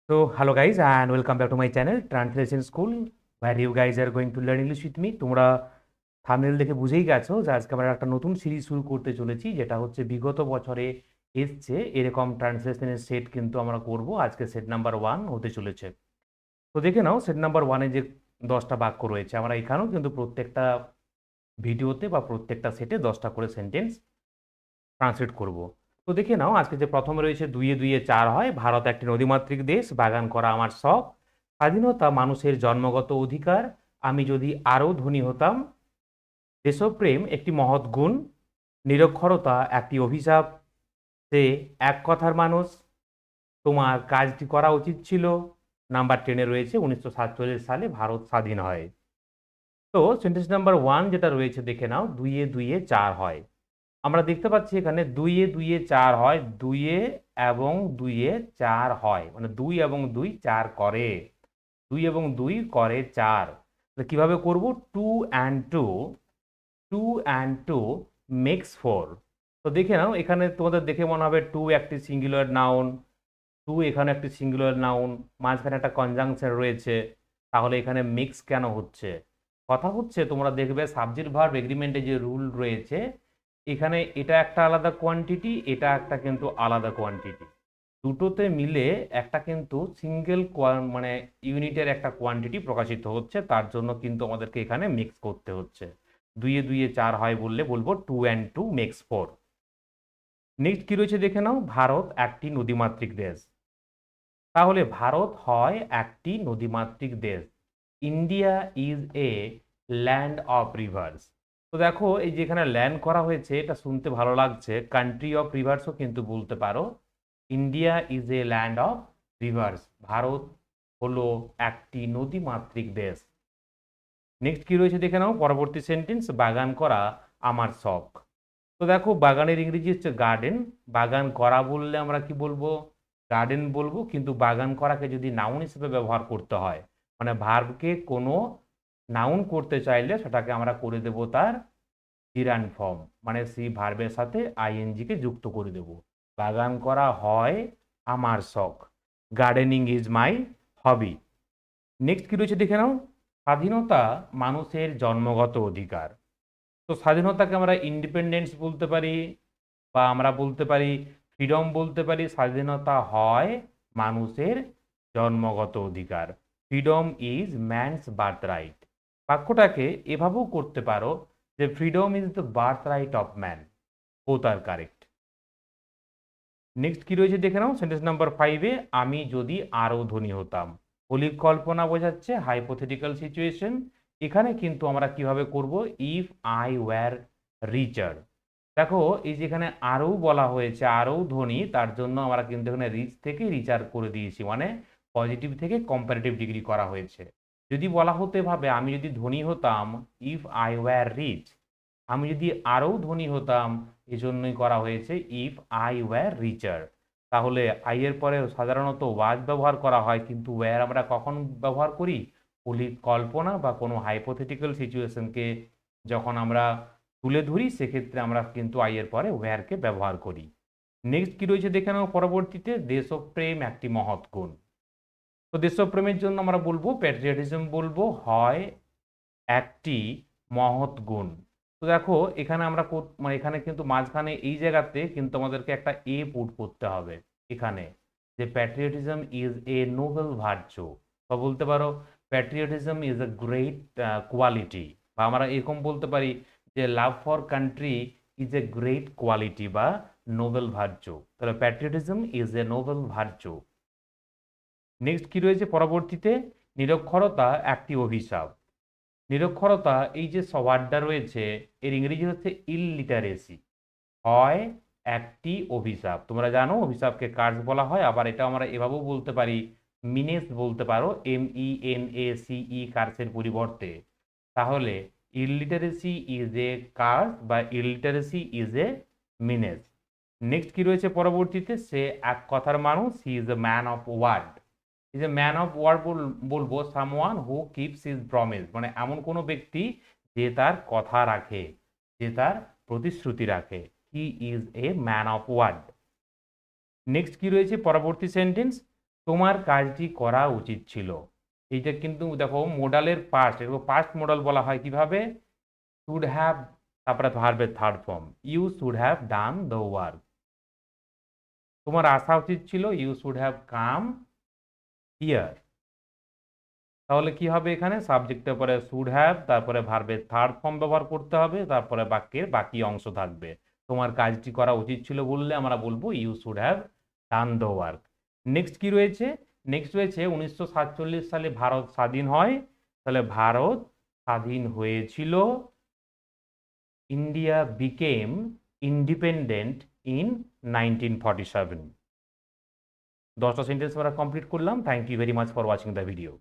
So, hello guys, and welcome back to my channel Translation School, where you guys are going to learn English with me. তোমরা thumbnail দেখে বুঝেই গেছো যে আজকে আমরা একটা নতুন সিরিজ শুরু করতে চলেছি, যেটা হচ্ছে বিগত বছরে এসছে এরকম ট্রান্সলেশনের সেট কিন্তু আমরা করব। আজকে সেট নাম্বার 1 হতে চলেছে। তো দেখে নাও, সেট নাম্বার 1-এ যে 10টা বাক্য রয়েছে, আমরা এখানেও কিন্তু প্রত্যেকটা ভিডিওতে বা প্রত্যেকটা সেটে 10টা করে সেন্টেন্স ট্রান্সলেট করব। তো দেখে নাও, আজকে যে প্রথমে রয়েছে দুইয়ে দুইয়ে চার হয়, ভারত একটি নদীমাতৃক দেশ, বাগান করা আমার শখ, স্বাধীনতা মানুষের জন্মগত অধিকার, আমি যদি আরও ধনী হতাম, দেশপ্রেম একটি মহৎ গুণ, নিরক্ষরতা একটি অভিশাপ, সে এক কথার মানুষ, তোমার কাজটি করা উচিত ছিল। নাম্বার 10-এ রয়েছে 1947 সালে ভারত স্বাধীন হয়। তো সেন্টেন্স নাম্বার 1 যেটা রয়েছে দেখে নাও, দুইয়ে দুইয়ে চার হয়। আমরা দেখতে পাচ্ছি এখানে দুইয়ে দুইয়ে চার হয়, দুইয়ে এবং দুইয়ে চার হয়, মানে 2 এবং 2 4 করে, 2 এবং 2 করে 4। কিভাবে করব? 2 and 2, 2 and 2 makes 4। তো দেখে নাও, এখানে তোমাদের দেখে মনে হবে 2 একটি সিঙ্গুলার নাউন, 2 এখানে একটি সিঙ্গুলার নাউন, মাঝখানে একটা কনজাংশন রয়েছে, তাহলে এখানে মিক্স কেন হচ্ছে? কথা হচ্ছে, তোমরা দেখবে সাবজেক্ট ভার্ব এগ্রিমেন্টে যে রুল রয়েছে, এখানে এটা একটা আলাদা কোয়ান্টিটি, এটা একটা কিন্তু আলাদা কোয়ান্টিটি, দুটোতে মিলে একটা কিন্তু সিঙ্গেল মানে ইউনিটের একটা কোয়ান্টিটি প্রকাশিত হচ্ছে, তার জন্য কিন্তু আমাদেরকে এখানে মিক্স করতে হচ্ছে। দুইয়ে দুইয়ে চার হয় বললে বলবো 2 and 2 makes 4। নেক্সট কি রয়েছে দেখে নাও, ভারত একটি নদীমাতৃক দেশ। তাহলে ভারত হয় একটি নদীমাতৃক দেশ। India is a land of rivers. তো দেখো, এই যে এখানে ল্যান্ড করা হয়েছে, এটা শুনতে ভালো লাগছে, কান্ট্রি অফ রিভার্সও কিন্তু বলতে পারো। India is a land of rivers, Bharat হলো একটি নদীমাতৃক দেশ। নেক্সট কি রয়েছে দেখে নাও, পরবর্তী সেন্টেন্স, বাগান করা আমার শখ। তো দেখো, বাগানের ইংরেজি হচ্ছে গার্ডেন, বাগান করা বললে আমরা কি বলবো? গার্ডেন বলবো, কিন্তু বাগান করাকে যদি নাউন হিসেবে ব্যবহার করতে হয়, মানে ভার্বকে কোনো নাউন করতে চাইলে সেটাকে আমরা করে দেব তার জিরান্ড ফর্ম, মানে সেই ভার্বের সাথে আইএনজি কে যুক্ত করে দেব। বাগান করা হয় আমার শখ, gardening is my hobby. Next কি রয়েছে দেখে নাও, স্বাধীনতা মানুষের জন্মগত অধিকার। তো স্বাধীনতাকে আমরা ইন্ডিপেন্ডেন্স বলতে পারি, বা আমরা বলতে পারি ফ্রিডম বলতে পারি। স্বাধীনতা হয় মানুষের জন্মগত অধিকার, freedom is man's birth right. বাক্যটাকে এভাবেও করতে পারো যে freedom is the birth right of man, both আর কারেক্ট। নেক্সট কি রয়েছে দেখে নাও, সেন্টেন্স নাম্বার 5-এ, আমি যদি আরো ধনী হতাম। পরিকল্পনা বোঝাচ্ছে, হাইপোথেটিক্যাল সিচুয়েশন। এখানে কিন্তু আমরা কিভাবে করব, ইফ আই ওয়্যার রিচার। দেখো, এই যেখানে আরও বলা হয়েছে, আরও ধনী, তার জন্য আমরা কিন্তু এখানে রিচ থেকে রিচার করে দিয়েছি, মানে পজিটিভ থেকে কম্পারেটিভ ডিগ্রি করা হয়েছে। যদি বলা হতে ভাবে আমি যদি ধনী হতাম, ইফ আই ওয়্যার রিচ, আমি যদি আরও ধনী হতাম, এজন্যই করা হয়েছে ইফ আই ওয়্যার রিচার। তাহলে আই এর পরে সাধারণত ওয়াজ ব্যবহার করা হয়, কিন্তু ওয়্যার আমরা কখন ব্যবহার করি? পরিকল্পনা বা কোনো হাইপোথেটিক্যাল সিচুয়েশনকে যখন আমরা তুলে ধরি, সেক্ষেত্রে আমরা কিন্তু আই এর পরে ওয়্যারকে ব্যবহার করি। নেক্সট কি রয়েছে দেখে নাও, পরবর্তীতে, দেশপ্রেম একটি মহৎ গুণ। তো দেশপ্রেমের জন্য আমরা বলবো প্যাট্রিয়টিজম বলবো, হয় একটি মহৎ গুণ। তো দেখো, এখানে আমরা মানে এখানে কিন্তু মাঝখানে এই জায়গাতে কিন্তু আমাদেরকে একটা এ পুট করতে হবে এখানে, যে patriotism is a Nobel virtue, বা বলতে পারো patriotism is a great quality, বা আমরা এরকম বলতে পারি যে love for country is a great quality বা নোবেল ভার্চু। তাহলে patriotism is a Nobel virtue. Next কি রয়েছে পরবর্তীতে, নিরক্ষরতা একটি অভিশাপ। নিরক্ষরতা, এই যে ওয়ার্ডটা রয়েছে, এর ইংরেজি হচ্ছে ইললিটারেসি, হয় একটি অভিশাপ। তোমরা জানো অভিশাপকে কার্স বলা হয়, আবার এটা আমরা এভাবেও বলতে পারি, মিনেস বলতে পারো, MENACE, কার্সের পরিবর্তে। তাহলে ইললিটারেসি ইজ এ কার্স বা illiteracy is a menace. Next কি রয়েছে পরবর্তীতে, সে এক কথার মানুষ, he is a man of word. Is a man of word বলবো someone who keeps his promise, মানে এমন কোনো ব্যক্তি যে তার কথা রাখে, যে তার প্রতিশ্রুতি রাখে। He is a man of word. Next কি রয়েছে পরবর্তী সেন্টেন্স, তোমার কাজটি করা উচিত ছিল। এইটা কিন্তু দেখো মোডালের পাস্ট, এরকম পাস্ট মোডাল বলা হয় কিভাবে? শুড হ্যাভ, তারপরে ভার্বের third form, you should have done the work. তোমার আসা উচিত ছিল, you should have come here. তাহলে কি হবে? এখানে সাবজেক্টের পরে শুড হ্যাভ, তারপরে ভার্বের থার্ড ফর্ম ব্যবহার করতে হবে, তারপরে বাক্যের বাকি অংশ থাকবে। তোমার কাজটি করা উচিত ছিল বললে আমরা বলবো you should have done the work. Next কি রয়েছে? নেক্সট রয়েছে 1947 সালে ভারত স্বাধীন হয়। তাহলে ভারত স্বাধীন হয়েছিল, ইন্ডিয়া বিকেম ইন্ডিপেন্ডেন্ট ইন 1947। 10টা সেন্টেন্স আমরা কমপ্লিট করলাম। Thank you very much for watching the video.